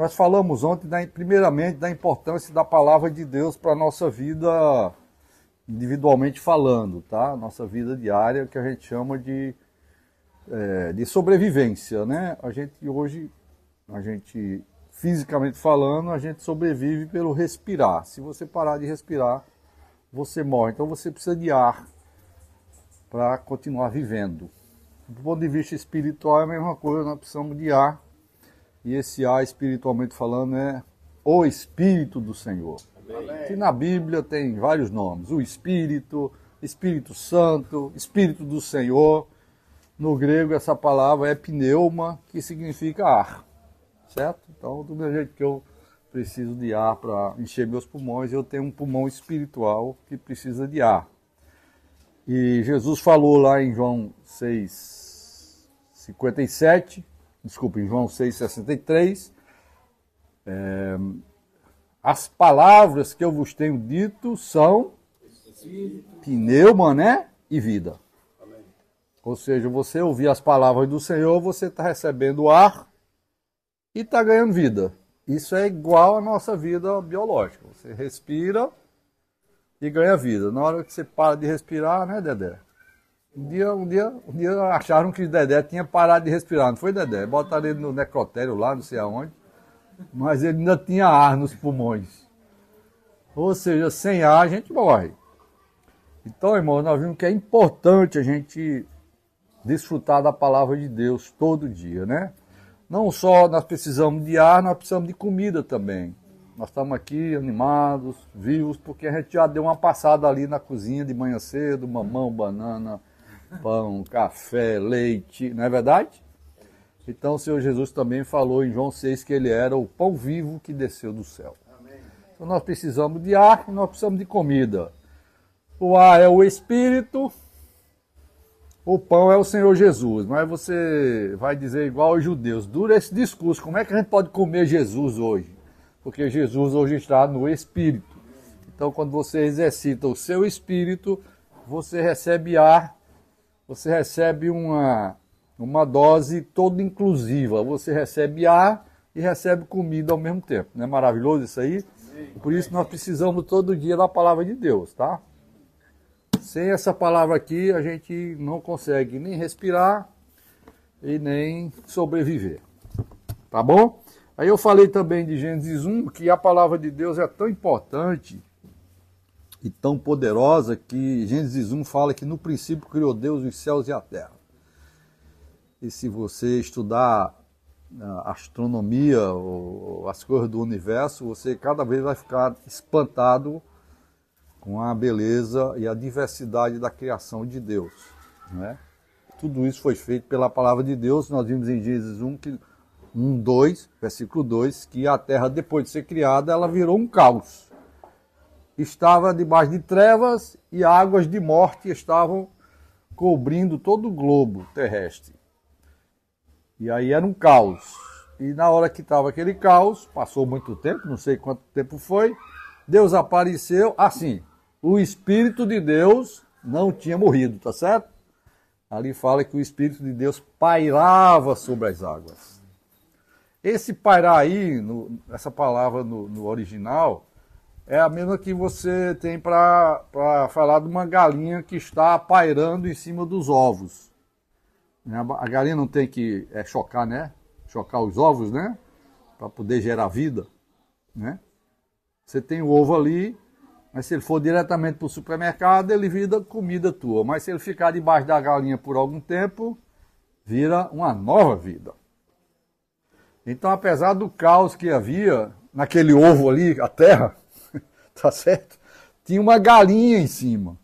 nós falamos ontem, primeiramente, da importância da palavra de Deus para a nossa vida, individualmente falando, tá? Nossa vida diária, que a gente chama de sobrevivência, né? A gente, fisicamente falando, a gente sobrevive pelo respirar. Se você parar de respirar, você morre. Então você precisa de ar para continuar vivendo. Do ponto de vista espiritual é a mesma coisa, nós precisamos de ar. E esse ar, espiritualmente falando, é o Espírito do Senhor. Amém. Que na Bíblia tem vários nomes. O Espírito, Espírito Santo, Espírito do Senhor. No grego essa palavra é pneuma, que significa ar. Certo? Então, do mesmo jeito que eu preciso de ar para encher meus pulmões, eu tenho um pulmão espiritual que precisa de ar. E Jesus falou lá em João 6,57, em João 6,63, as palavras que eu vos tenho dito são pneuma, né? E vida. Amém. Ou seja, você ouvir as palavras do Senhor, você está recebendo ar e está ganhando vida. Isso é igual à nossa vida biológica. Você respira e ganha vida. Na hora que você para de respirar, né, Dedé? Um dia acharam que Dedé tinha parado de respirar, não foi, Dedé? Botaram ele no necrotério lá, não sei aonde, mas ele ainda tinha ar nos pulmões. Ou seja, sem ar a gente morre. Então, irmão, nós vimos que é importante a gente desfrutar da palavra de Deus todo dia, né? Não só nós precisamos de ar, nós precisamos de comida também. Nós estamos aqui animados, vivos, porque a gente já deu uma passada ali na cozinha de manhã cedo, mamão, banana, pão, café, leite, não é verdade? Então o Senhor Jesus também falou em João 6 que ele era o pão vivo que desceu do céu. Então nós precisamos de ar e nós precisamos de comida. O ar é o Espírito, o pão é o Senhor Jesus. Mas você vai dizer igual aos judeus, dura esse discurso, como é que a gente pode comer Jesus hoje? Porque Jesus hoje está no Espírito. Então quando você exercita o seu Espírito, você recebe ar, você recebe uma dose toda inclusiva. Você recebe ar e recebe comida ao mesmo tempo. Não é maravilhoso isso aí? Por isso nós precisamos todo dia da palavra de Deus, tá? Sem essa palavra aqui, a gente não consegue nem respirar e nem sobreviver. Tá bom? Aí eu falei também de Gênesis 1, que a palavra de Deus é tão importante e tão poderosa que Gênesis 1 fala que no princípio criou Deus os céus e a terra. E se você estudar a astronomia ou as coisas do universo, você cada vez vai ficar espantado com a beleza e a diversidade da criação de Deus. Né? Tudo isso foi feito pela palavra de Deus. Nós vimos em Gênesis 2, versículo 2, que a terra, depois de ser criada, ela virou um caos. Estava debaixo de trevas e águas de morte estavam cobrindo todo o globo terrestre. E aí era um caos. E na hora que estava aquele caos, passou muito tempo, não sei quanto tempo foi, Deus apareceu assim. O Espírito de Deus não tinha morrido, tá certo? Ali fala que o Espírito de Deus pairava sobre as águas. Esse pairar aí, essa palavra no original, é a mesma que você tem para falar de uma galinha que está pairando em cima dos ovos. A galinha não tem que chocar, né? Chocar os ovos, né? Para poder gerar vida, né? Você tem o ovo ali, mas se ele for diretamente para o supermercado, ele vira comida tua. Mas se ele ficar debaixo da galinha por algum tempo, vira uma nova vida. Então, apesar do caos que havia naquele ovo ali, a terra, tá certo? Tinha uma galinha em cima.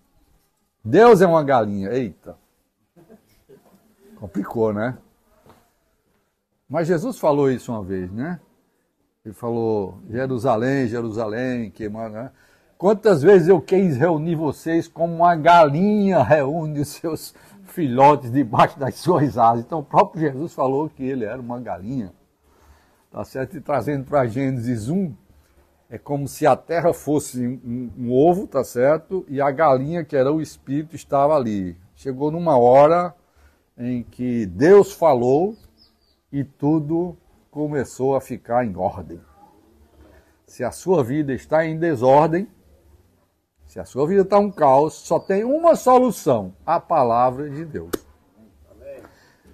Deus é uma galinha. Eita. Complicou, né? Mas Jesus falou isso uma vez, né? Ele falou, Jerusalém, Jerusalém, né? Quantas vezes eu quis reunir vocês como uma galinha reúne os seus filhotes debaixo das suas asas. Então o próprio Jesus falou que ele era uma galinha. Tá certo? E trazendo para Gênesis 1, é como se a terra fosse um ovo, tá certo? E a galinha, que era o Espírito, estava ali. Chegou numa hora em que Deus falou e tudo começou a ficar em ordem. Se a sua vida está em desordem, se a sua vida está um caos, só tem uma solução, a palavra de Deus.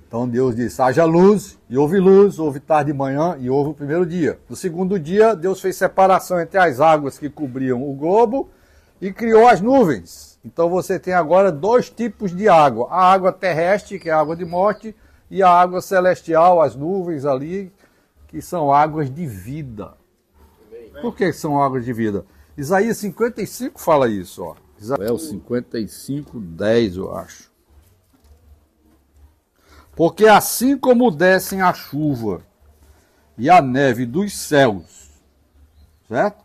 Então Deus disse, haja luz, e houve tarde e manhã, e houve o primeiro dia. No segundo dia, Deus fez separação entre as águas que cobriam o globo e criou as nuvens. Então você tem agora dois tipos de água. A água terrestre, que é a água de morte, e a água celestial, as nuvens ali, que são águas de vida. Por que são águas de vida? Isaías 55 fala isso, ó. Isaías 55, 10, eu acho. Porque assim como descem a chuva e a neve dos céus, certo?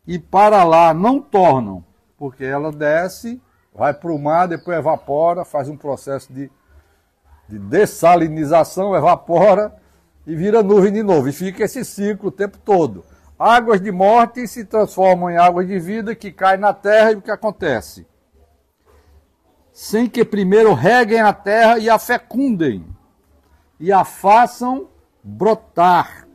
E para lá não tornam, porque ela desce, vai para o mar, depois evapora, faz um processo de dessalinização, evapora e vira nuvem de novo. E fica esse ciclo o tempo todo. Águas de morte se transformam em águas de vida que caem na terra e o que acontece? Sem que primeiro reguem a terra e a fecundem e a façam brotar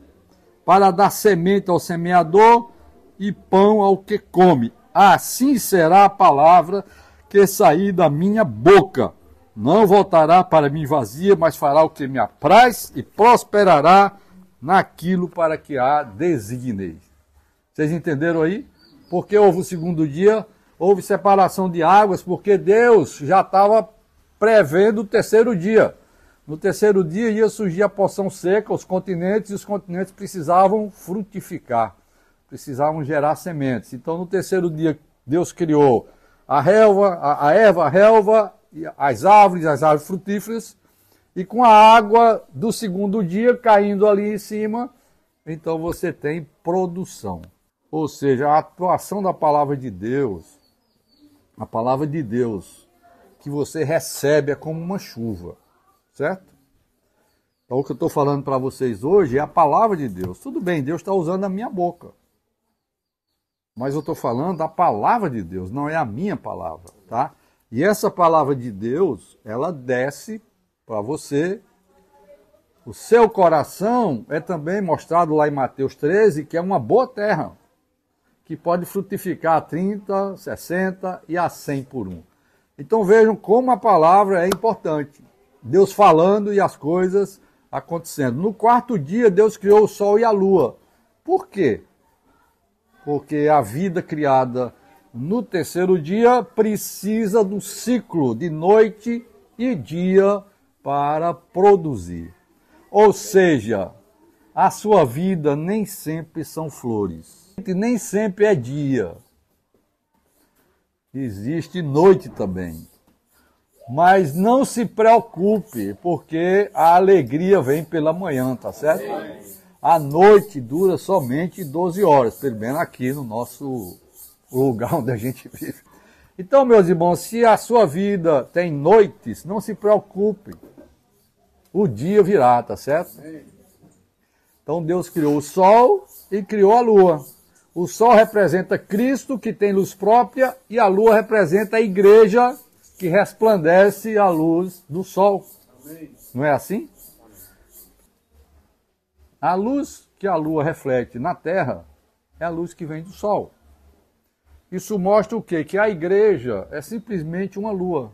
para dar semente ao semeador e pão ao que come. Assim será a palavra que sair da minha boca. Não voltará para mim vazia, mas fará o que me apraz e prosperará naquilo para que a designei. Vocês entenderam aí? Porque houve o segundo dia, houve separação de águas, porque Deus já estava prevendo o terceiro dia. No terceiro dia ia surgir a porção seca, os continentes, e os continentes precisavam frutificar, precisavam gerar sementes. Então no terceiro dia Deus criou a erva, a relva, as árvores frutíferas, e com a água do segundo dia caindo ali em cima, então você tem produção. Ou seja, a atuação da palavra de Deus, a palavra de Deus que você recebe é como uma chuva, certo? Então o que eu estou falando para vocês hoje é a palavra de Deus. Tudo bem, Deus está usando a minha boca. Mas eu estou falando da palavra de Deus, não é a minha palavra, tá? E essa palavra de Deus, ela desce para você. O seu coração é também mostrado lá em Mateus 13, que é uma boa terra, que pode frutificar a 30, 60 e a 100 por um. Então vejam como a palavra é importante. Deus falando e as coisas acontecendo. No quarto dia, Deus criou o sol e a lua. Por quê? Porque a vida criada no terceiro dia precisa do ciclo de noite e dia para produzir. Ou seja, a sua vida nem sempre são flores. Nem sempre é dia. Existe noite também. Mas não se preocupe, porque a alegria vem pela manhã, tá certo? A noite dura somente 12 horas, pelo menos aqui no nosso lugar onde a gente vive. Então, meus irmãos, se a sua vida tem noites, não se preocupe. O dia virá, tá certo? Então Deus criou o sol e criou a lua. O sol representa Cristo, que tem luz própria, e a lua representa a igreja, que resplandece a luz do sol. Não é assim? A luz que a lua reflete na terra é a luz que vem do sol. Isso mostra o quê? Que a igreja é simplesmente uma lua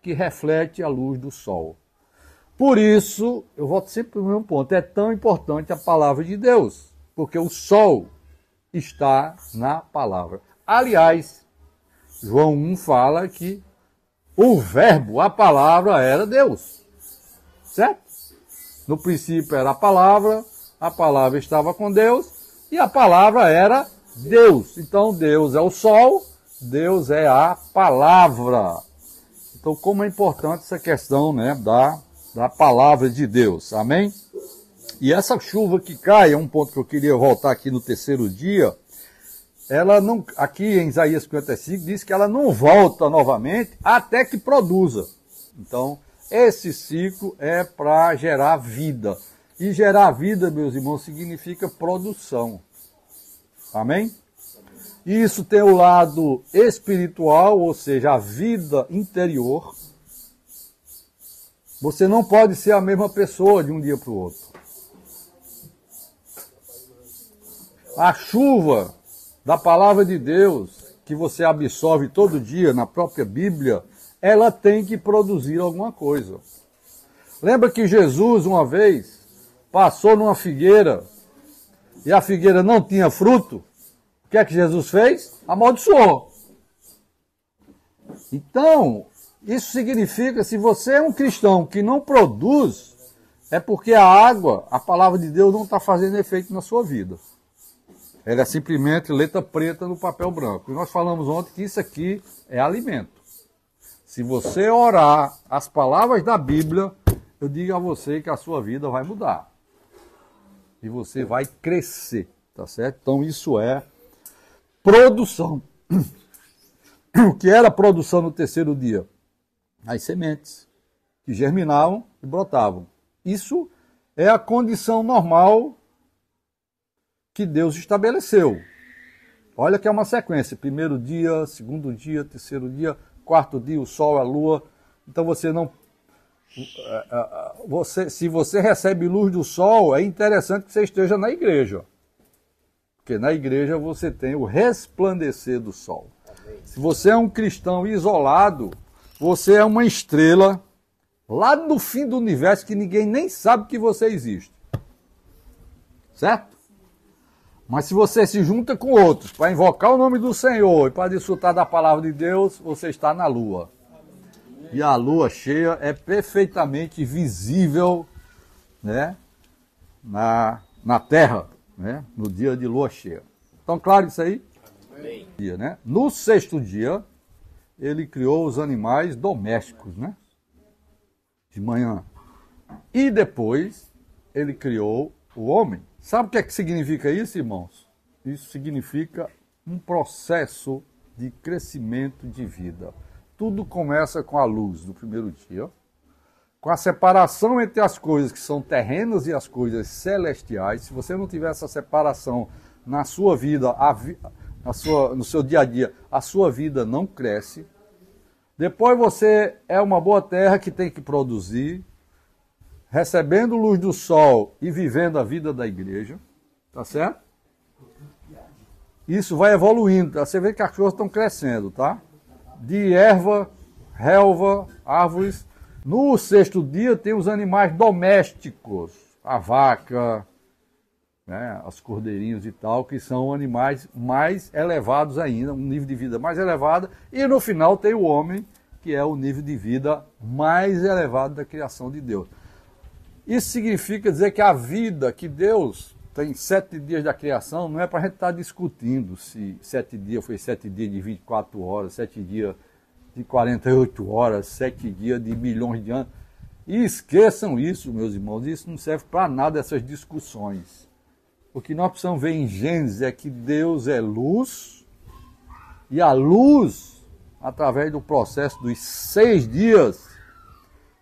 que reflete a luz do sol. Por isso, eu volto sempre para o mesmo ponto, é tão importante a palavra de Deus, porque o sol está na palavra. Aliás, João 1 fala que o verbo, a palavra, era Deus. Certo? No princípio era a palavra estava com Deus e a palavra era Deus. Então Deus é o sol, Deus é a palavra. Então como é importante essa questão, né, da palavra de Deus. Amém? E essa chuva que cai, é um ponto que eu queria voltar aqui no terceiro dia, ela não, aqui em Isaías 55 diz que ela não volta novamente até que produza. Então, esse ciclo é para gerar vida. E gerar vida, meus irmãos, significa produção. Amém? E isso tem o lado espiritual, ou seja, a vida interior. Você não pode ser a mesma pessoa de um dia para o outro. A chuva da palavra de Deus, que você absorve todo dia na própria Bíblia, ela tem que produzir alguma coisa. Lembra que Jesus, uma vez, passou numa figueira e a figueira não tinha fruto? O que é que Jesus fez? Amaldiçoou. Então, isso significa, se você é um cristão que não produz, é porque a água, a palavra de Deus, não está fazendo efeito na sua vida. Ela é simplesmente letra preta no papel branco. E nós falamos ontem que isso aqui é alimento. Se você orar as palavras da Bíblia, eu digo a você que a sua vida vai mudar. E você vai crescer, tá certo? Então isso é produção. O que era produção no terceiro dia? As sementes, que germinavam e brotavam. Isso é a condição normal que Deus estabeleceu. Olha que é uma sequência. Primeiro dia, segundo dia, terceiro dia, quarto dia, o sol, a lua. Então você não... se você recebe luz do sol, é interessante que você esteja na igreja. Porque na igreja você tem o resplandecer do sol. Se você é um cristão isolado, você é uma estrela lá no fim do universo que ninguém nem sabe que você existe. Certo? Mas se você se junta com outros para invocar o nome do Senhor e para desfrutar da palavra de Deus, você está na lua. E a lua cheia é perfeitamente visível, né, na terra, né, no dia de lua cheia. Então, claro isso aí? Amém. Né? No sexto dia, ele criou os animais domésticos, né, de manhã. E depois, ele criou o homem. Sabe o que é que significa isso, irmãos? Isso significa um processo de crescimento de vida. Tudo começa com a luz do primeiro dia, com a separação entre as coisas que são terrenas e as coisas celestiais. Se você não tiver essa separação na sua vida, no seu dia a dia, a sua vida não cresce. Depois você é uma boa terra que tem que produzir, recebendo luz do sol e vivendo a vida da igreja, tá certo? Isso vai evoluindo, tá? Você vê que as coisas estão crescendo, tá? De erva, relva, árvores. No sexto dia tem os animais domésticos, a vaca, né, os cordeirinhos e tal, que são animais mais elevados ainda, um nível de vida mais elevado. E no final tem o homem, que é o nível de vida mais elevado da criação de Deus. Isso significa dizer que a vida que Deus tem 7 dias da criação, não é para a gente estar discutindo se 7 dias foi 7 dias de 24 horas, 7 dias de 48 horas, 7 dias de milhões de anos. E esqueçam isso, meus irmãos, isso não serve para nada, essas discussões. O que nós precisamos ver em Gênesis é que Deus é luz, e a luz, através do processo dos 6 dias,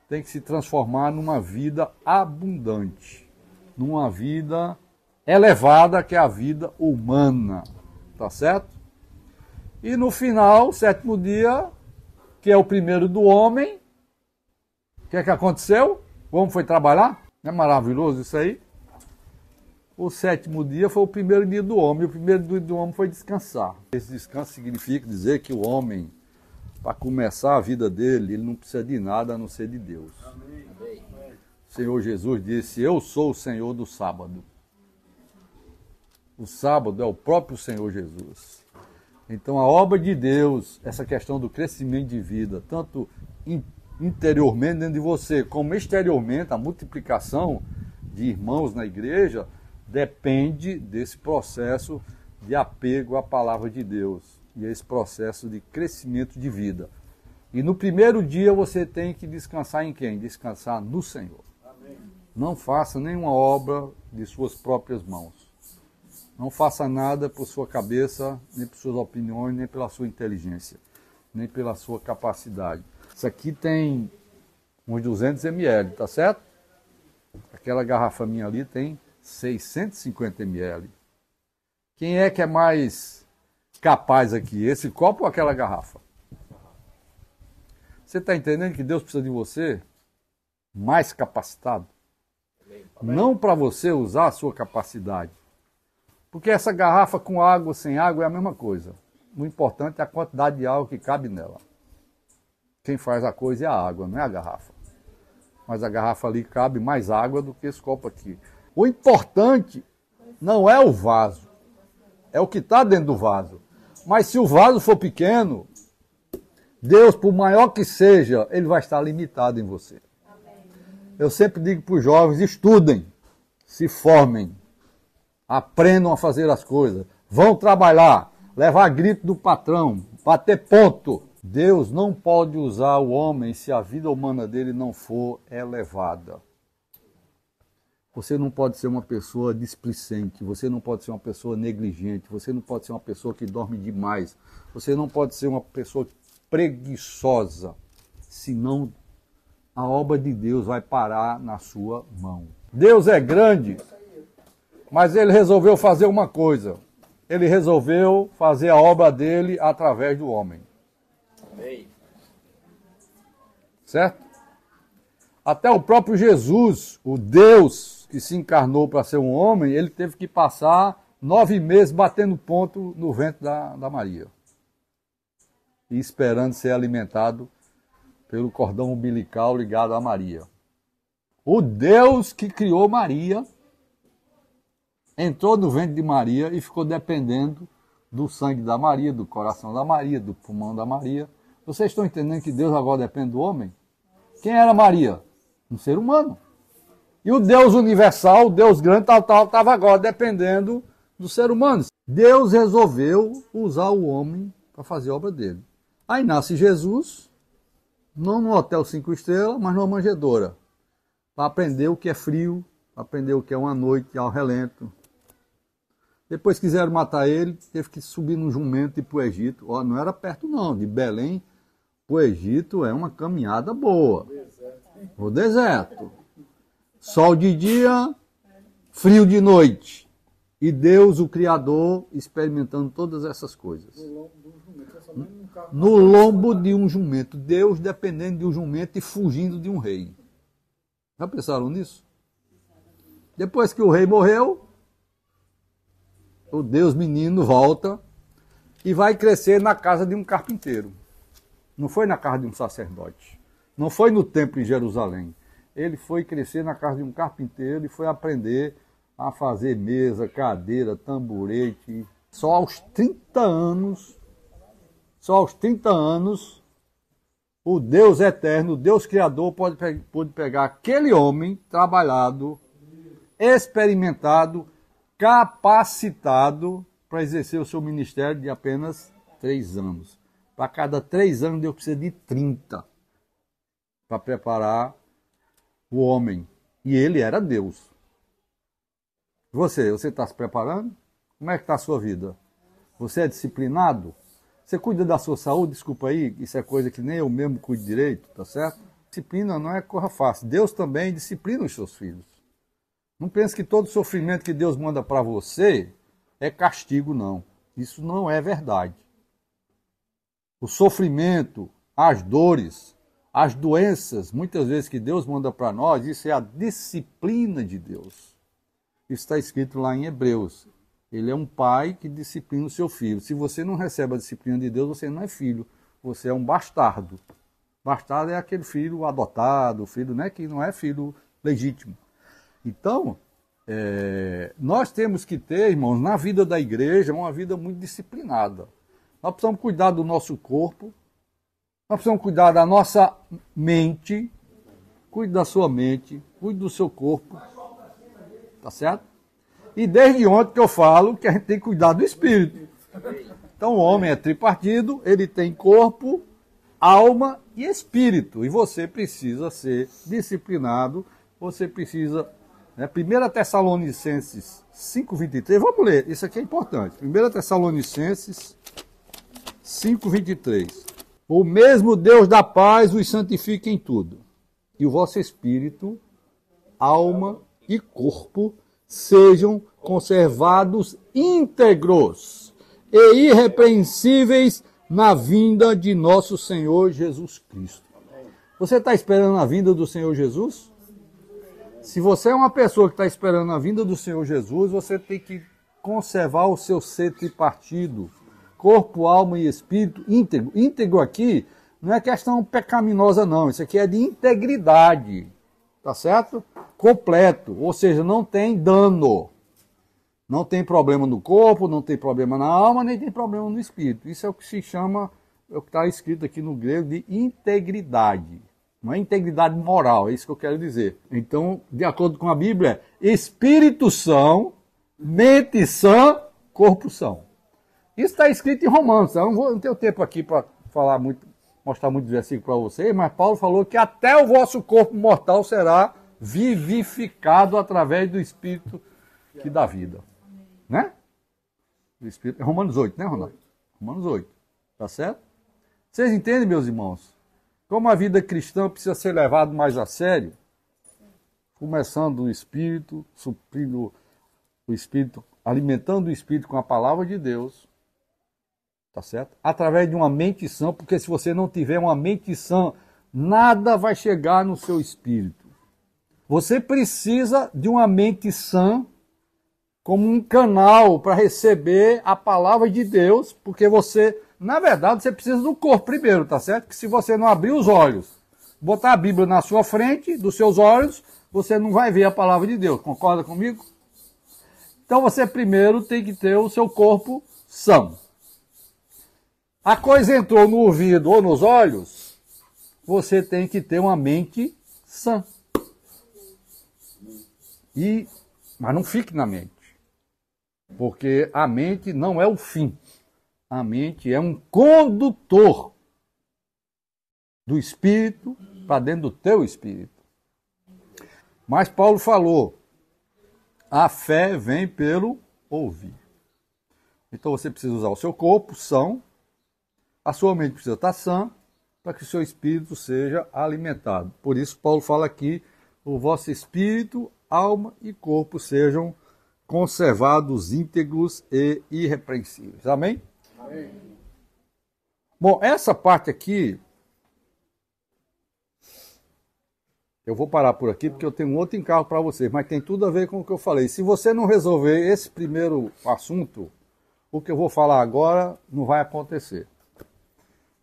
tem que se transformar numa vida abundante, numa vida elevada, que é a vida humana, tá certo? E no final, o sétimo dia, que é o primeiro do homem, o que é que aconteceu? O homem foi trabalhar? Não é maravilhoso isso aí? O sétimo dia foi o primeiro dia do homem, e o primeiro dia do homem foi descansar. Esse descanso significa dizer que o homem, para começar a vida dele, ele não precisa de nada a não ser de Deus. Amém. O Senhor Jesus disse: eu sou o Senhor do sábado. O sábado é o próprio Senhor Jesus. Então a obra de Deus, essa questão do crescimento de vida, tanto interiormente dentro de você, como exteriormente, a multiplicação de irmãos na igreja, depende desse processo de apego à palavra de Deus e esse processo de crescimento de vida. E no primeiro dia você tem que descansar em quem? Descansar no Senhor. Amém. Não faça nenhuma obra de suas próprias mãos. Não faça nada por sua cabeça, nem por suas opiniões, nem pela sua inteligência, nem pela sua capacidade. Isso aqui tem uns 200 ml, tá certo? Aquela garrafa minha ali tem 650 ml. Quem é que é mais capaz aqui? Esse copo ou aquela garrafa? Você está entendendo que Deus precisa de você mais capacitado? Amém. Não para você usar a sua capacidade, Porque essa garrafa com água, sem água, é a mesma coisa. O importante é a quantidade de água que cabe nela. Quem faz a coisa é a água, não é a garrafa. Mas a garrafa ali cabe mais água do que esse copo aqui. O importante não é o vaso, é o que está dentro do vaso. Mas se o vaso for pequeno, Deus, por maior que seja, ele vai estar limitado em você. Eu sempre digo para os jovens, estudem, se formem, aprendam a fazer as coisas, vão trabalhar, levar grito do patrão, bater ponto. Deus não pode usar o homem se a vida humana dele não for elevada. Você não pode ser uma pessoa displicente, você não pode ser uma pessoa negligente, você não pode ser uma pessoa que dorme demais, você não pode ser uma pessoa preguiçosa, senão a obra de Deus vai parar na sua mão. Deus é grande, mas ele resolveu fazer uma coisa. Ele resolveu fazer a obra dele através do homem. Amém. Certo? Até o próprio Jesus, o Deus que se encarnou para ser um homem, ele teve que passar 9 meses batendo ponto no ventre da Maria. E esperando ser alimentado pelo cordão umbilical ligado a Maria. O Deus que criou Maria entrou no ventre de Maria e ficou dependendo do sangue da Maria, do coração da Maria, do pulmão da Maria. Vocês estão entendendo que Deus agora depende do homem? Quem era Maria? Um ser humano. E o Deus universal, o Deus grande, estava agora dependendo do ser humano. Deus resolveu usar o homem para fazer a obra dele. Aí nasce Jesus, não no hotel 5 estrelas, mas numa manjedoura, para aprender o que é frio, para aprender o que é uma noite ao relento. Depois quiseram matar ele, teve que subir no jumento e ir para o Egito. Ó, não era perto não, de Belém para o Egito é uma caminhada boa. O deserto. Sol de dia, frio de noite. E Deus, o Criador, experimentando todas essas coisas. No lombo de um jumento. Deus dependendo de um jumento e fugindo de um rei. Já pensaram nisso? Depois que o rei morreu, o Deus menino volta e vai crescer na casa de um carpinteiro. Não foi na casa de um sacerdote. Não foi no templo em Jerusalém. Ele foi crescer na casa de um carpinteiro e foi aprender a fazer mesa, cadeira, tamborete. Só aos 30 anos, o Deus eterno, o Deus criador, pode pegar aquele homem trabalhado, experimentado, capacitado para exercer o seu ministério de apenas 3 anos. Para cada 3 anos, Deus precisa de 30 para preparar o homem. E ele era Deus. Você está se preparando? Como é que está a sua vida? Você é disciplinado? Você cuida da sua saúde? Desculpa aí, isso é coisa que nem eu mesmo cuido direito, tá certo? Disciplina não é coisa fácil. Deus também disciplina os seus filhos. Não pense que todo sofrimento que Deus manda para você é castigo, não. Isso não é verdade. O sofrimento, as dores, as doenças, muitas vezes que Deus manda para nós, isso é a disciplina de Deus. Isso está escrito lá em Hebreus. Ele é um pai que disciplina o seu filho. Se você não recebe a disciplina de Deus, você não é filho. Você é um bastardo. Bastardo é aquele filho adotado, filho, né, que não é filho legítimo. Então, nós temos que ter, irmãos, na vida da igreja, uma vida muito disciplinada. Nós precisamos cuidar do nosso corpo, nós precisamos cuidar da nossa mente, cuide da sua mente, cuide do seu corpo, tá certo? E desde ontem que eu falo que a gente tem que cuidar do espírito. Então o homem é tripartido, ele tem corpo, alma e espírito. E você precisa ser disciplinado, você precisa... 1 Tessalonicenses 5,23, vamos ler, isso aqui é importante. 1 Tessalonicenses 5,23. O mesmo Deus da paz os santifique em tudo, e o vosso espírito, alma e corpo sejam conservados íntegros e irrepreensíveis na vinda de nosso Senhor Jesus Cristo. Você está esperando a vinda do Senhor Jesus? Se você é uma pessoa que está esperando a vinda do Senhor Jesus, você tem que conservar o seu ser tripartido, corpo, alma e espírito íntegro. Íntegro aqui não é questão pecaminosa, não. Isso aqui é de integridade, tá certo? Completo, ou seja, não tem dano. Não tem problema no corpo, não tem problema na alma, nem tem problema no espírito. Isso é o que se chama, é o que está escrito aqui no grego, de integridade. Não é integridade moral, é isso que eu quero dizer. Então, de acordo com a Bíblia, espírito são, mente sã, corpo são. Isso está escrito em Romanos. Eu não tenho tempo aqui para falar muito, mostrar muito versículo para vocês, mas Paulo falou que até o vosso corpo mortal será vivificado através do Espírito que dá vida. Né? O Espírito, é Romanos 8, né, Ronaldo? Romanos 8. Tá certo? Vocês entendem, meus irmãos? Como a vida cristã precisa ser levada mais a sério, começando o Espírito, suprindo o Espírito, alimentando o Espírito com a palavra de Deus, tá certo? Através de uma mente sã, porque se você não tiver uma mente sã, nada vai chegar no seu espírito. Você precisa de uma mente sã como um canal para receber a palavra de Deus, porque você, na verdade, você precisa do corpo primeiro, tá certo? Que se você não abrir os olhos, botar a Bíblia na sua frente, dos seus olhos, você não vai ver a palavra de Deus. Concorda comigo? Então você primeiro tem que ter o seu corpo são. A coisa entrou no ouvido ou nos olhos, você tem que ter uma mente sã. Mas não fique na mente. Porque a mente não é o fim. A mente é um condutor do espírito para dentro do teu espírito. Mas Paulo falou, a fé vem pelo ouvir. Então você precisa usar o seu corpo são, a sua mente precisa estar sã, para que o seu espírito seja alimentado. Por isso Paulo fala aqui, o vosso espírito, alma e corpo sejam conservados íntegros e irrepreensíveis. Amém? Amém. Bom, essa parte aqui, eu vou parar por aqui porque eu tenho um outro encargo para vocês, mas tem tudo a ver com o que eu falei. Se você não resolver esse primeiro assunto, o que eu vou falar agora não vai acontecer.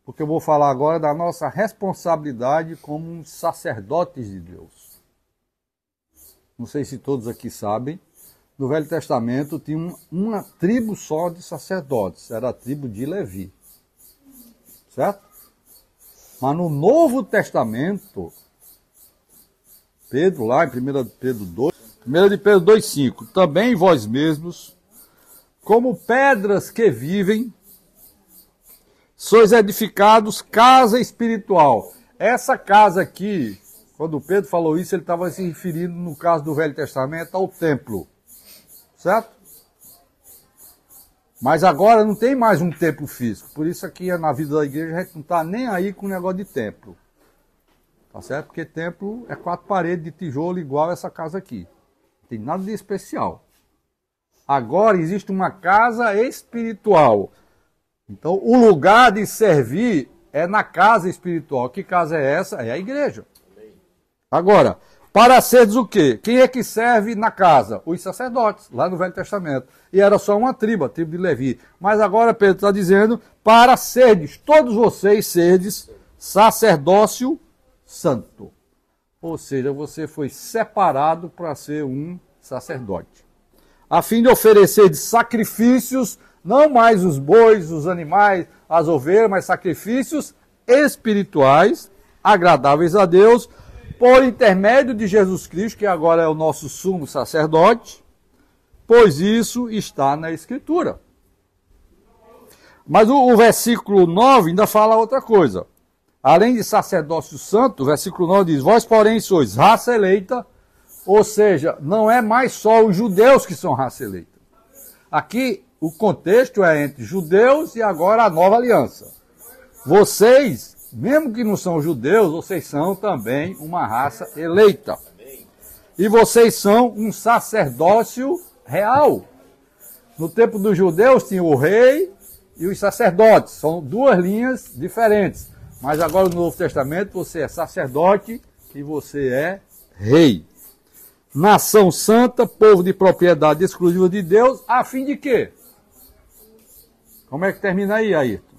Porque eu vou falar agora da nossa responsabilidade como uns sacerdotes de Deus. Não sei se todos aqui sabem, no Velho Testamento tinha uma tribo só de sacerdotes, era a tribo de Levi. Certo? Mas no Novo Testamento, Pedro, lá em 1 Pedro 2, 1 de Pedro 2,5, também vós mesmos, como pedras que vivem, sois edificados casa espiritual. Essa casa aqui, quando Pedro falou isso, ele estava se referindo, no caso do Velho Testamento, ao templo. Certo? Mas agora não tem mais um templo físico. Por isso aqui na vida da igreja a gente não está nem aí com o negócio de templo. Tá certo? Porque templo é 4 paredes de tijolo igual essa casa aqui. Não tem nada de especial. Agora existe uma casa espiritual. Então o lugar de servir é na casa espiritual. Que casa é essa? É a igreja. Agora, para seres o quê? Quem é que serve na casa? Os sacerdotes, lá no Velho Testamento. E era só uma tribo, a tribo de Levi. Mas agora Pedro está dizendo, para serdes, todos vocês serdes sacerdócio santo. Ou seja, você foi separado para ser um sacerdote. A fim de oferecer sacrifícios, não mais os bois, os animais, as ovelhas, mas sacrifícios espirituais, agradáveis a Deus, por intermédio de Jesus Cristo, que agora é o nosso sumo sacerdote, pois isso está na Escritura. Mas o versículo 9 ainda fala outra coisa. Além de sacerdócio santo, o versículo 9 diz, vós porém sois raça eleita, ou seja, não é mais só os judeus que são raça eleita. Aqui o contexto é entre judeus e agora a nova aliança. Vocês, mesmo que não são judeus, vocês são também uma raça eleita. E vocês são um sacerdócio real. No tempo dos judeus tinha o rei e os sacerdotes. São duas linhas diferentes. Mas agora no Novo Testamento você é sacerdote e você é rei. nação santa, povo de propriedade exclusiva de Deus, a fim de quê? Como é que termina aí, Ayrton?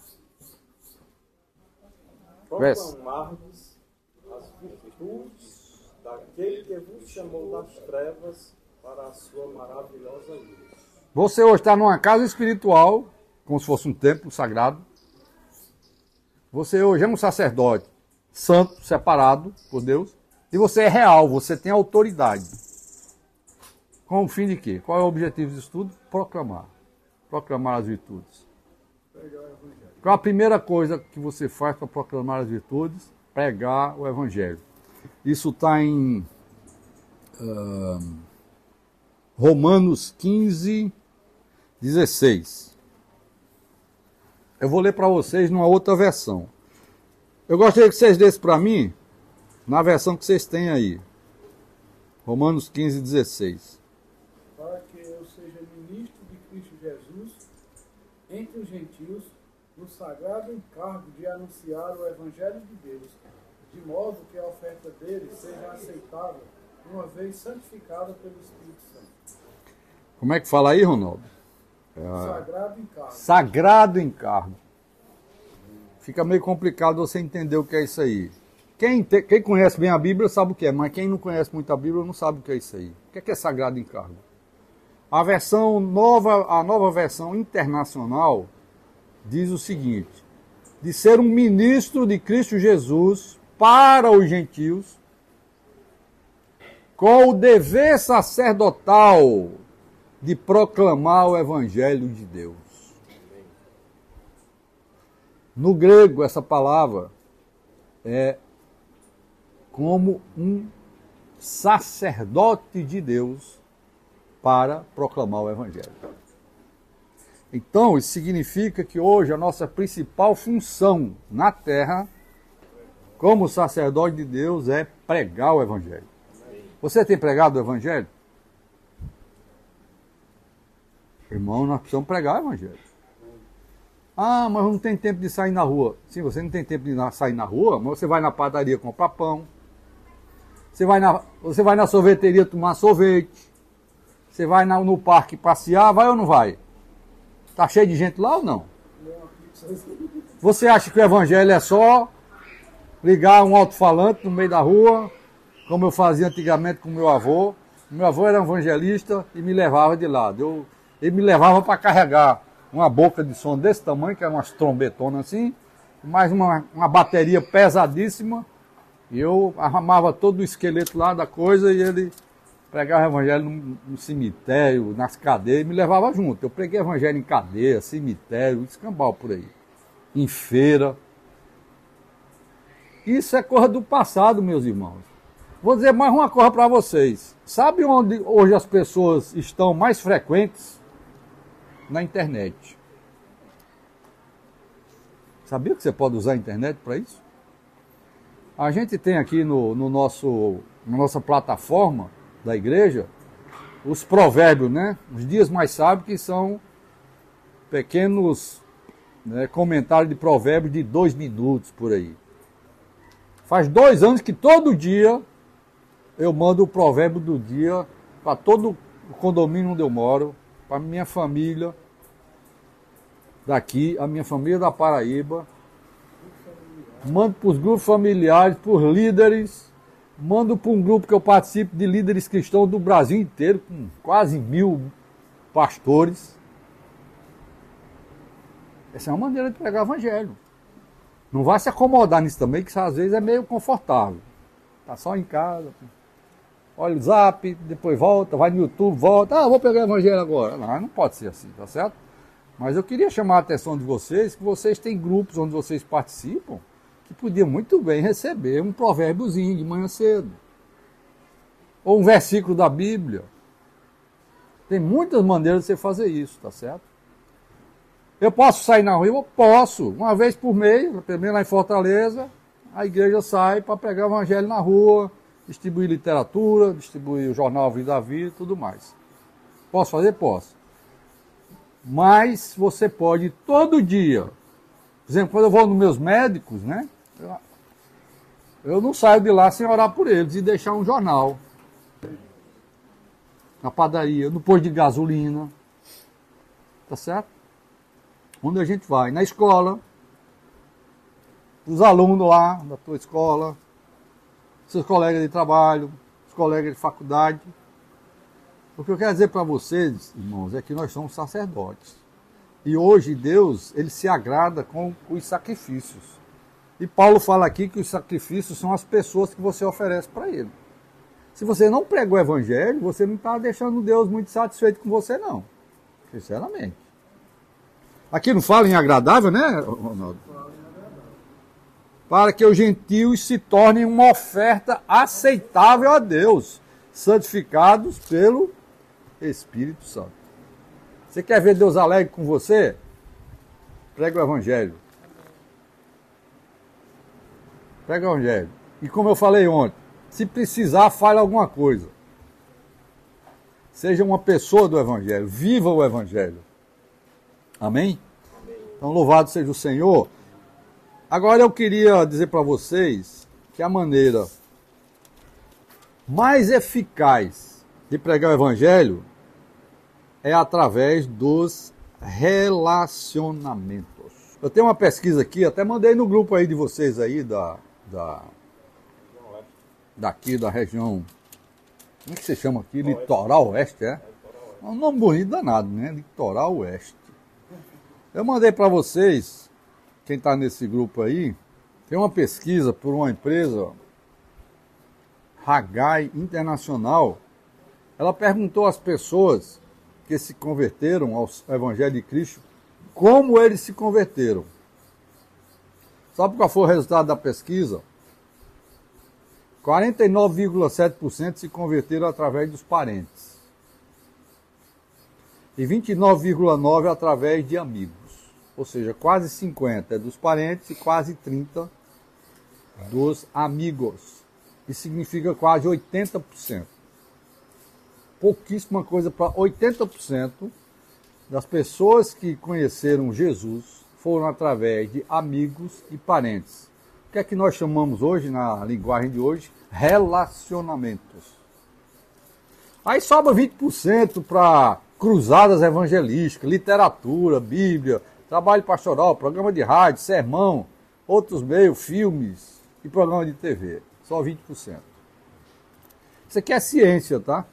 Proclamarmos as virtudes daquele que vos chamou das trevas para a sua maravilhosa luz. Você hoje está numa casa espiritual, como se fosse um templo sagrado. Você hoje é um sacerdote santo, separado por Deus. E você é real, você tem autoridade. Com o fim de quê? Qual é o objetivo disso tudo? Proclamar. Proclamar as virtudes. Qual a primeira coisa que você faz para proclamar as virtudes? Pregar o Evangelho. Isso está em Romanos 15, 16. Eu vou ler para vocês numa outra versão. Eu gostaria que vocês dessem para mim na versão que vocês têm aí. Romanos 15, 16. Para que eu seja ministro de Cristo Jesus entre os gentios, no sagrado encargo de anunciar o Evangelho de Deus, de modo que a oferta dele seja aceitável, uma vez santificada pelo Espírito Santo. Como é que fala aí, Ronaldo? Sagrado encargo. Sagrado encargo. Fica meio complicado você entender o que é isso aí. Quem conhece bem a Bíblia sabe o que é, mas quem não conhece muito a Bíblia não sabe o que é isso aí. O que é sagrado encargo? A nova versão internacional diz o seguinte: de ser um ministro de Cristo Jesus para os gentios, com o dever sacerdotal de proclamar o Evangelho de Deus. No grego, essa palavra é como um sacerdote de Deus para proclamar o Evangelho. Então, isso significa que hoje a nossa principal função na terra, como sacerdote de Deus, é pregar o Evangelho. Você tem pregado o Evangelho? Irmão, nós precisamos pregar o Evangelho. Ah, mas não tem tempo de sair na rua. Sim, você não tem tempo de sair na rua, mas você vai na padaria comprar pão. Você vai na sorveteria tomar sorvete. Você vai no parque passear, vai ou não vai? Tá cheio de gente lá ou não? Você acha que o Evangelho é só ligar um alto-falante no meio da rua, como eu fazia antigamente com meu avô? Meu avô era evangelista e me levava de lado. Ele me levava para carregar uma boca de som desse tamanho, que era umas trombetonas assim, mais uma bateria pesadíssima, e eu arrumava todo o esqueleto lá da coisa e ele pregava o Evangelho no cemitério, nas cadeias, e me levava junto. Eu preguei Evangelho em cadeia, cemitério, escambau por aí, em feira. Isso é coisa do passado, meus irmãos. Vou dizer mais uma coisa para vocês. Sabe onde hoje as pessoas estão mais frequentes? Na internet. Sabia que você pode usar a internet para isso? A gente tem aqui na nossa plataforma da igreja os provérbios, né? Os dias mais sábios, que são pequenos comentários de provérbios de 2 minutos por aí. Faz 2 anos que todo dia eu mando o provérbio do dia para todo o condomínio onde eu moro, para minha família daqui, a minha família da Paraíba. Mando para os grupos familiares, para os líderes. Mando para um grupo que eu participo de líderes cristãos do Brasil inteiro, com quase 1000 pastores. Essa é uma maneira de pregar o Evangelho. Não vai se acomodar nisso também, que às vezes é meio confortável. Está só em casa. Olha o Zap, depois volta, vai no YouTube, volta. Ah, vou pegar o Evangelho agora. Não pode ser assim, tá certo? Mas eu queria chamar a atenção de vocês, que vocês têm grupos onde vocês participam, que podiam muito bem receber um provérbiozinho de manhã cedo. Ou um versículo da Bíblia. Tem muitas maneiras de você fazer isso, tá certo? Eu posso sair na rua? Eu posso. Uma vez por mês, pelo menos lá em Fortaleza, a igreja sai para pregar o Evangelho na rua, distribuir literatura, distribuir o jornal Vida a Vida e tudo mais. Posso fazer? Posso. Mas você pode todo dia. Por exemplo, quando eu vou nos meus médicos, né? Eu não saio de lá sem orar por eles e deixar um jornal. na padaria, no posto de gasolina, tá certo? Onde a gente vai, na escola, os alunos lá da tua escola, seus colegas de trabalho, os colegas de faculdade. O que eu quero dizer para vocês, irmãos, é que nós somos sacerdotes. E hoje Deus, ele se agrada com os sacrifícios. E Paulo fala aqui que os sacrifícios são as pessoas que você oferece para ele. Se você não pregou o evangelho, você não está deixando Deus muito satisfeito com você, não. Sinceramente. Aqui não fala em agradável, né, Ronaldo? Para que os gentios se tornem uma oferta aceitável a Deus, santificados pelo Espírito Santo. Você quer ver Deus alegre com você? Prega o evangelho. Prega o evangelho. E como eu falei ontem, se precisar, fale alguma coisa. Seja uma pessoa do evangelho, viva o evangelho. Amém? Então, louvado seja o Senhor. Agora eu queria dizer para vocês que a maneira mais eficaz de pregar o evangelho é através dos relacionamentos. Eu tenho uma pesquisa aqui, até mandei no grupo aí de vocês aí daqui da região, como é que você chama aqui? Litoral Oeste, é? É um nome bonito danado, né? Litoral Oeste. Eu mandei para vocês, quem está nesse grupo aí, tem uma pesquisa por uma empresa, Haggai Internacional. Ela perguntou às pessoas que se converteram ao Evangelho de Cristo, como eles se converteram. Sabe qual foi o resultado da pesquisa? 49,7% se converteram através dos parentes. E 29,9% através de amigos. Ou seja, quase 50% é dos parentes e quase 30% dos amigos. Isso significa quase 80%. Pouquíssima coisa para 80% das pessoas que conheceram Jesus foram através de amigos e parentes. O que é que nós chamamos hoje, na linguagem de hoje? Relacionamentos. Aí sobra 20% para cruzadas evangelísticas, literatura, Bíblia, trabalho pastoral, programa de rádio, sermão, outros meios, filmes e programa de TV. Só 20%. Isso aqui é ciência, tá?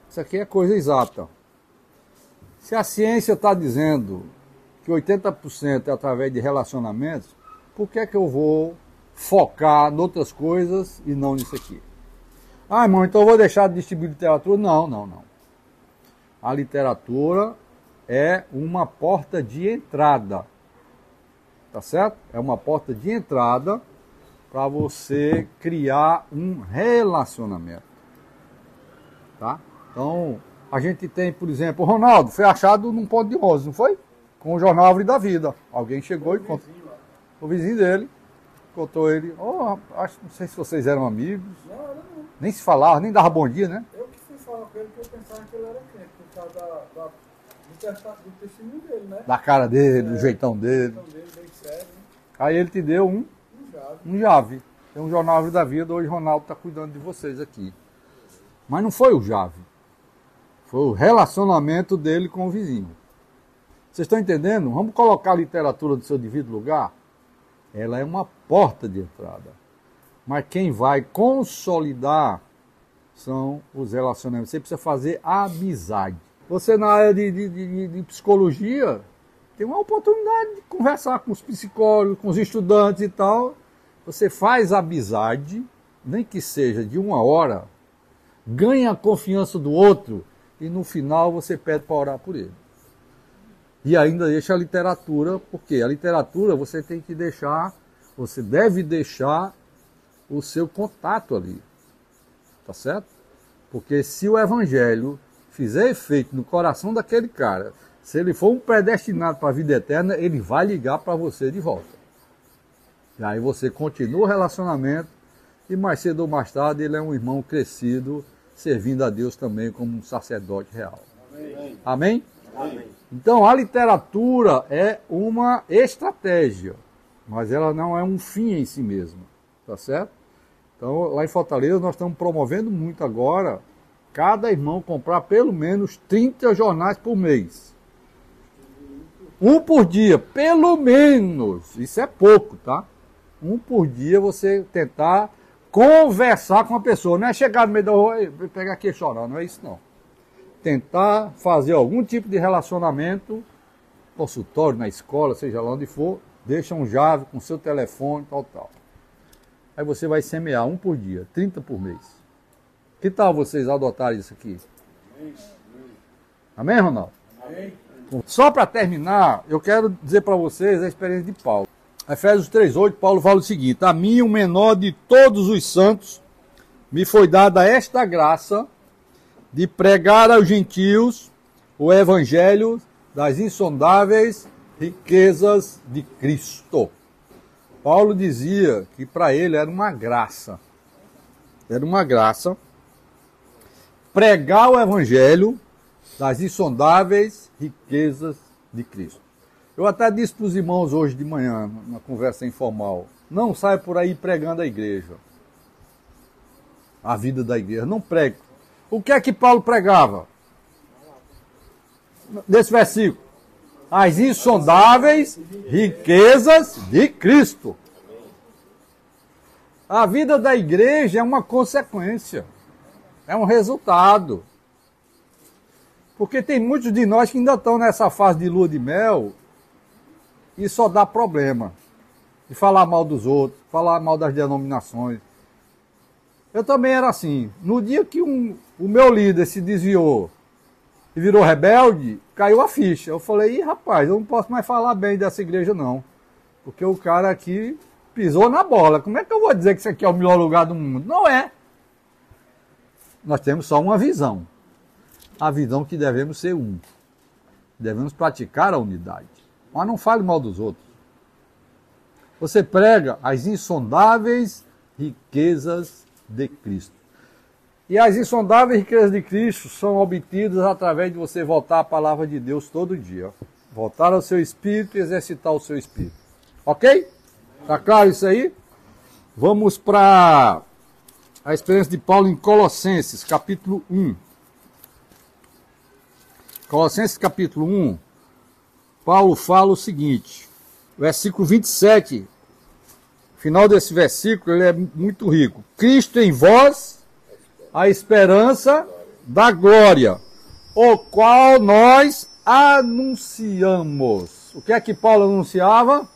Isso aqui é coisa exata. Se a ciência está dizendo que 80% é através de relacionamentos, por que é que eu vou focar em outras coisas e não nisso aqui? Ah, irmão, então eu vou deixar de distribuir literatura? Não. A literatura é uma porta de entrada. Tá certo? É uma porta de entrada para você criar um relacionamento. Tá? Então, a gente tem, por exemplo, o Ronaldo foi achado num ponto de ônibus, não foi? Com o jornal Árvore da Vida. Alguém chegou e contou. O vizinho dele contou ele. Não sei se vocês eram amigos. Não. Nem se falava, nem dava bom dia, né? Eu que fui falar com ele, porque eu pensava que ele era crente, por causa do testemunho dele, né? Da cara dele, do jeitão dele. Do jeitão dele, bem sério, né? Aí ele te deu Um jovem. um Jave. Tem um jornal Árvore da Vida, hoje o Ronaldo está cuidando de vocês aqui. Mas não foi o Jave. Foi o relacionamento dele com o vizinho. Vocês estão entendendo? Vamos colocar a literatura no seu devido lugar? Ela é uma porta de entrada. Mas quem vai consolidar são os relacionamentos. Você precisa fazer amizade. Você na área de psicologia tem uma oportunidade de conversar com os psicólogos, com os estudantes e tal. Você faz amizade, nem que seja de 1 hora, ganha a confiança do outro e no final você pede para orar por ele. E ainda deixa a literatura, porque a literatura você tem que deixar, você deve deixar o seu contato ali. Tá certo? Porque se o evangelho fizer efeito no coração daquele cara, se ele for um predestinado para a vida eterna, ele vai ligar para você de volta. E aí você continua o relacionamento e mais cedo ou mais tarde ele é um irmão crescido, servindo a Deus também como um sacerdote real. Amém. Amém? Amém. Então a literatura é uma estratégia, mas ela não é um fim em si mesma. Tá certo? Então lá em Fortaleza nós estamos promovendo muito agora cada irmão comprar pelo menos 30 jornais por mês. Um por dia, pelo menos. Isso é pouco, tá? Um por dia você tentar conversar com a pessoa. Não é chegar no meio da rua e pegar aqui e chorar, não é isso não. Tentar fazer algum tipo de relacionamento, consultório, na escola, seja lá onde for, deixa um chave com seu telefone, tal. Aí você vai semear um por dia, 30 por mês. Que tal vocês adotarem isso aqui? Amém, Ronaldo? Amém. Só para terminar, eu quero dizer para vocês a experiência de Paulo. Efésios 3,8, Paulo fala o seguinte: a mim, o menor de todos os santos, me foi dada esta graça de pregar aos gentios o evangelho das insondáveis riquezas de Cristo. Paulo dizia que para ele era uma graça pregar o evangelho das insondáveis riquezas de Cristo. Eu até disse para os irmãos hoje de manhã, na conversa informal, não saia por aí pregando a igreja, a vida da igreja, não pregue. O que é que Paulo pregava? Nesse versículo, as insondáveis riquezas de Cristo. A vida da igreja é uma consequência, é um resultado. Porque tem muitos de nós que ainda estão nessa fase de lua de mel e só dá problema. De falar mal dos outros, falar mal das denominações. Eu também era assim. No dia que o meu líder se desviou e virou rebelde, caiu a ficha. Eu falei, ih, rapaz, eu não posso mais falar bem dessa igreja não. Porque o cara aqui pisou na bola. Como é que eu vou dizer que isso aqui é o melhor lugar do mundo? Não é. Nós temos só uma visão. A visão que devemos ser um. Devemos praticar a unidade. Mas não fale mal dos outros. Você prega as insondáveis riquezas de Cristo. E as insondáveis riquezas de Cristo são obtidas através de você voltar à palavra de Deus todo dia. Voltar ao seu espírito e exercitar o seu espírito. Ok? Está claro isso aí? Vamos para a experiência de Paulo em Colossenses, capítulo 1. Colossenses capítulo 1, Paulo fala o seguinte, versículo 27, final desse versículo, ele é muito rico. Cristo em vós, a esperança da glória, o qual nós anunciamos. O que é que Paulo anunciava?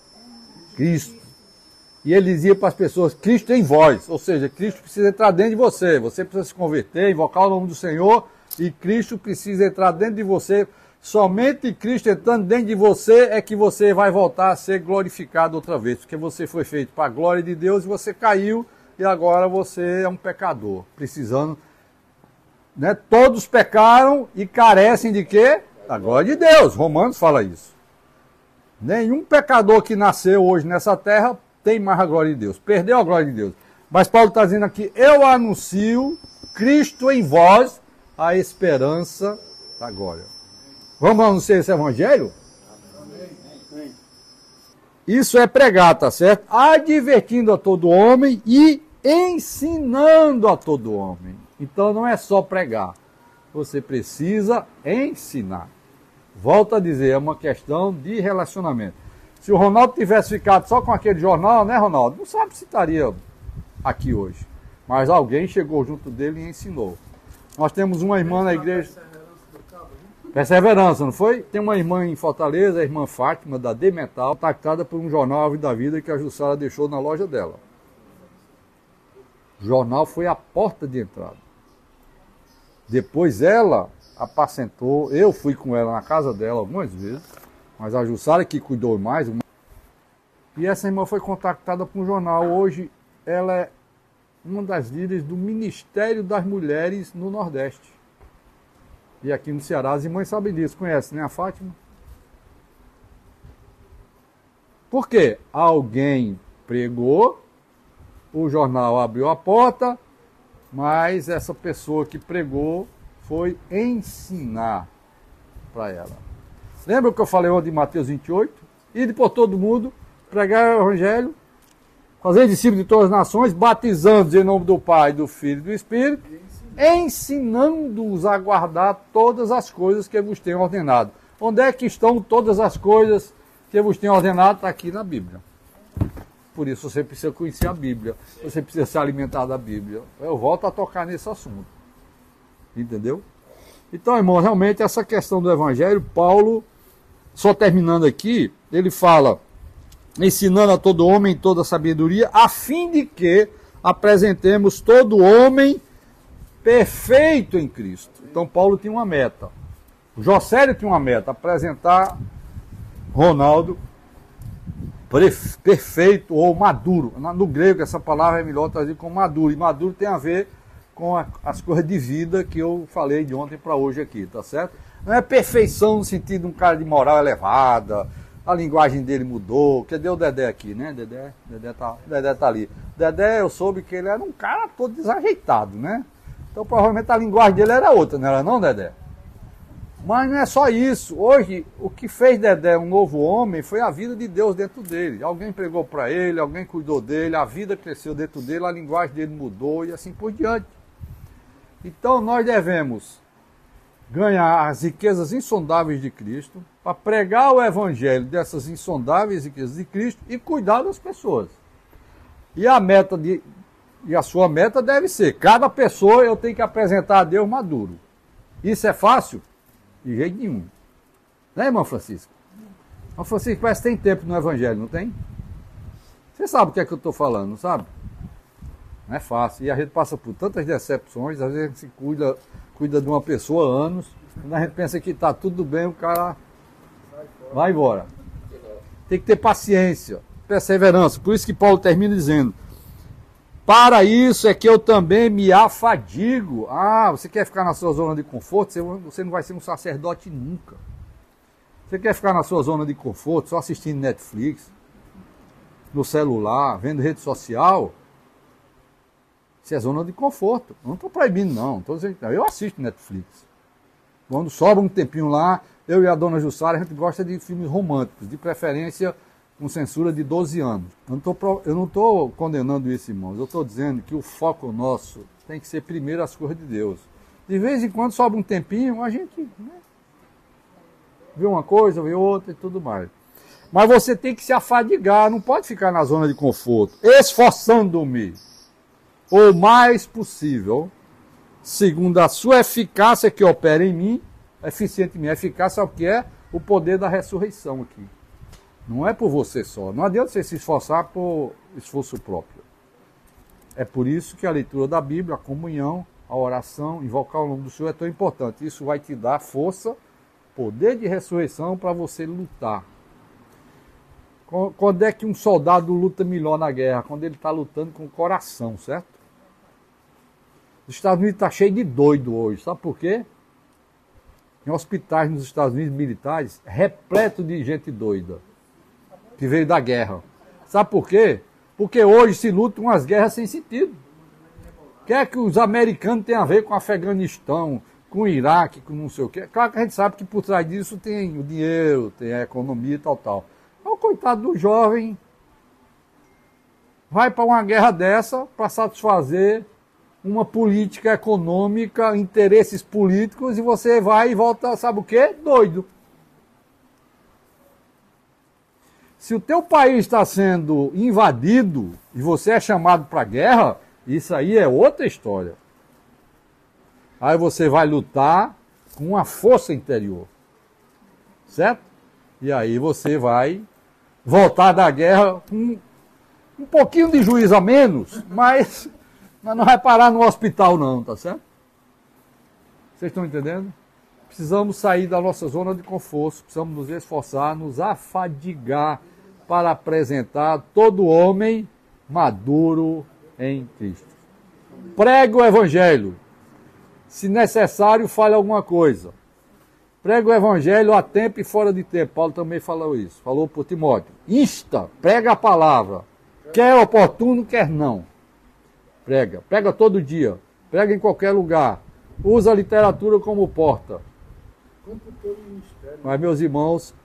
Cristo. E ele dizia para as pessoas, Cristo em vós, ou seja, Cristo precisa entrar dentro de você, você precisa se converter, invocar o nome do Senhor, e Cristo precisa entrar dentro de você. Somente Cristo entrando dentro de você é que você vai voltar a ser glorificado outra vez. Porque você foi feito para a glória de Deus e você caiu e agora você é um pecador. Precisando, né? Todos pecaram e carecem de quê? Da glória de Deus. Romanos fala isso. Nenhum pecador que nasceu hoje nessa terra tem mais a glória de Deus. Perdeu a glória de Deus. Mas Paulo está dizendo aqui, eu anuncio Cristo em vós, a esperança da glória. Vamos anunciar esse evangelho? Amém. Isso é pregar, tá certo? Advertindo a todo homem e ensinando a todo homem. Então não é só pregar. Você precisa ensinar. Volto a dizer, é uma questão de relacionamento. Se o Ronaldo tivesse ficado só com aquele jornal, né, Ronaldo? Não sabe se estaria aqui hoje. Mas alguém chegou junto dele e ensinou. Nós temos uma irmã na igreja... Perseverança, não foi? Tem uma irmã em Fortaleza, a irmã Fátima, da Demetal, contactada por um jornal Ave da Vida que a Jussara deixou na loja dela. O jornal foi a porta de entrada. Depois ela apacentou, eu fui com ela na casa dela algumas vezes, mas a Jussara que cuidou mais. E essa irmã foi contactada por um jornal. Hoje ela é uma das líderes do Ministério das Mulheres no Nordeste. E aqui no Ceará, as irmãs sabem disso, conhecem, né, a Fátima? Por quê? Alguém pregou, o jornal abriu a porta, mas essa pessoa que pregou foi ensinar para ela. Lembra o que eu falei ontem de Mateus 28? Ide por todo mundo, pregar o evangelho, fazer discípulos de todas as nações, batizando em nome do Pai, do Filho e do Espírito, ensinando-os a guardar todas as coisas que vos tenho ordenado. Onde é que estão todas as coisas que vos tenho ordenado? Está aqui na Bíblia. Por isso você precisa conhecer a Bíblia, você precisa se alimentar da Bíblia. Eu volto a tocar nesse assunto. Entendeu? Então, irmão, realmente essa questão do Evangelho, Paulo, só terminando aqui, ele fala, ensinando a todo homem toda sabedoria, a fim de que apresentemos todo homem perfeito em Cristo. Então, Paulo tinha uma meta. O Josélio tinha uma meta, apresentar Ronaldo perfeito ou maduro. No grego, essa palavra é melhor traduzir como maduro. E maduro tem a ver com as coisas de vida que eu falei de ontem para hoje aqui, tá certo? Não é perfeição no sentido de um cara de moral elevada, a linguagem dele mudou. Cadê o Dedé aqui, né? Dedé tá ali. Dedé, eu soube que ele era um cara todo desajeitado, né? Então provavelmente a linguagem dele era outra, não era não, Dedé? Mas não é só isso. Hoje, o que fez Dedé um novo homem foi a vida de Deus dentro dele. Alguém pregou para ele, alguém cuidou dele, a vida cresceu dentro dele, a linguagem dele mudou e assim por diante. Então nós devemos ganhar as riquezas insondáveis de Cristo, para pregar o evangelho dessas insondáveis riquezas de Cristo e cuidar das pessoas. E a sua meta deve ser, cada pessoa eu tenho que apresentar a Deus maduro. Isso é fácil? De jeito nenhum. Né, irmão Francisco? Irmão Francisco parece que tem tempo no evangelho, não tem? Você sabe o que é que eu estou falando, não sabe? Não é fácil. E a gente passa por tantas decepções, às vezes a gente se cuida de uma pessoa há anos, quando a gente pensa que está tudo bem, o cara vai embora. Tem que ter paciência, perseverança. Por isso que Paulo termina dizendo, para isso é que eu também me afadigo. Ah, você quer ficar na sua zona de conforto? Você não vai ser um sacerdote nunca. Você quer ficar na sua zona de conforto, só assistindo Netflix, no celular, vendo rede social? Isso é zona de conforto. Eu não estou proibindo, não. Estou dizendo, eu assisto Netflix. Quando sobra um tempinho lá, eu e a dona Jussara, a gente gosta de filmes românticos, de preferência com censura de 12 anos. Eu não estou condenando isso, irmãos. Eu estou dizendo que o foco nosso tem que ser primeiro as coisas de Deus. De vez em quando sobra um tempinho, a gente vê uma coisa, vê outra e tudo mais. Mas você tem que se afadigar, não pode ficar na zona de conforto. Esforçando-me o mais possível, segundo a sua eficácia que opera em mim, eficiente em mim. Eficácia é o que é? O poder da ressurreição aqui. Não é por você só. Não adianta você se esforçar por esforço próprio. É por isso que a leitura da Bíblia, a comunhão, a oração, invocar o nome do Senhor é tão importante. Isso vai te dar força, poder de ressurreição para você lutar. Quando é que um soldado luta melhor na guerra? Quando ele está lutando com o coração, certo? Os Estados Unidos está cheio de doido hoje. Sabe por quê? Em hospitais nos Estados Unidos militares, repleto de gente doida, que veio da guerra. Sabe por quê? Porque hoje se lutam umas guerras sem sentido. O que é que os americanos têm a ver com o Afeganistão, com o Iraque, com não sei o quê? Claro que a gente sabe que por trás disso tem o dinheiro, tem a economia e tal. Mas o coitado do jovem vai para uma guerra dessa para satisfazer uma política econômica, interesses políticos, e você vai e volta, sabe o quê? Doido. Se o teu país está sendo invadido e você é chamado para a guerra, isso aí é outra história. Aí você vai lutar com uma força interior. Certo? E aí você vai voltar da guerra com um pouquinho de juízo a menos, mas não vai parar no hospital não, tá certo? Vocês estão entendendo? Precisamos sair da nossa zona de conforto, precisamos nos esforçar, nos afadigar para apresentar todo homem maduro em Cristo. Pregue o Evangelho. Se necessário, fale alguma coisa. Pregue o Evangelho a tempo e fora de tempo. Paulo também falou isso. Falou por Timóteo. Insta, prega a palavra. Quer oportuno, quer não. Prega. Prega todo dia. Prega em qualquer lugar. Usa a literatura como porta. Mas, meus irmãos,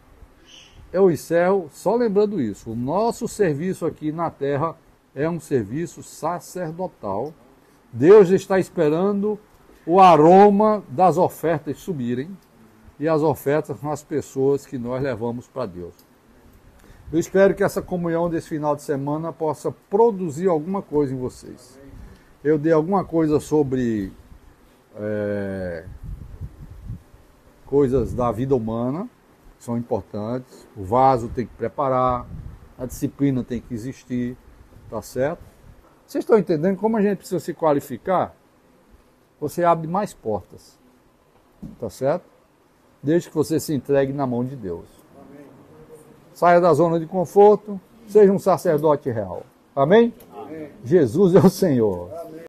eu encerro só lembrando isso. O nosso serviço aqui na terra é um serviço sacerdotal. Deus está esperando o aroma das ofertas subirem, e as ofertas são as pessoas que nós levamos para Deus. Eu espero que essa comunhão desse final de semana possa produzir alguma coisa em vocês. Eu dei alguma coisa sobre coisas da vida humana, que são importantes. O vaso tem que preparar, a disciplina tem que existir, tá certo? Vocês estão entendendo como a gente precisa se qualificar? Você abre mais portas, tá certo? Desde que você se entregue na mão de Deus. Saia da zona de conforto, seja um sacerdote real. Amém? Amém. Jesus é o Senhor. Amém.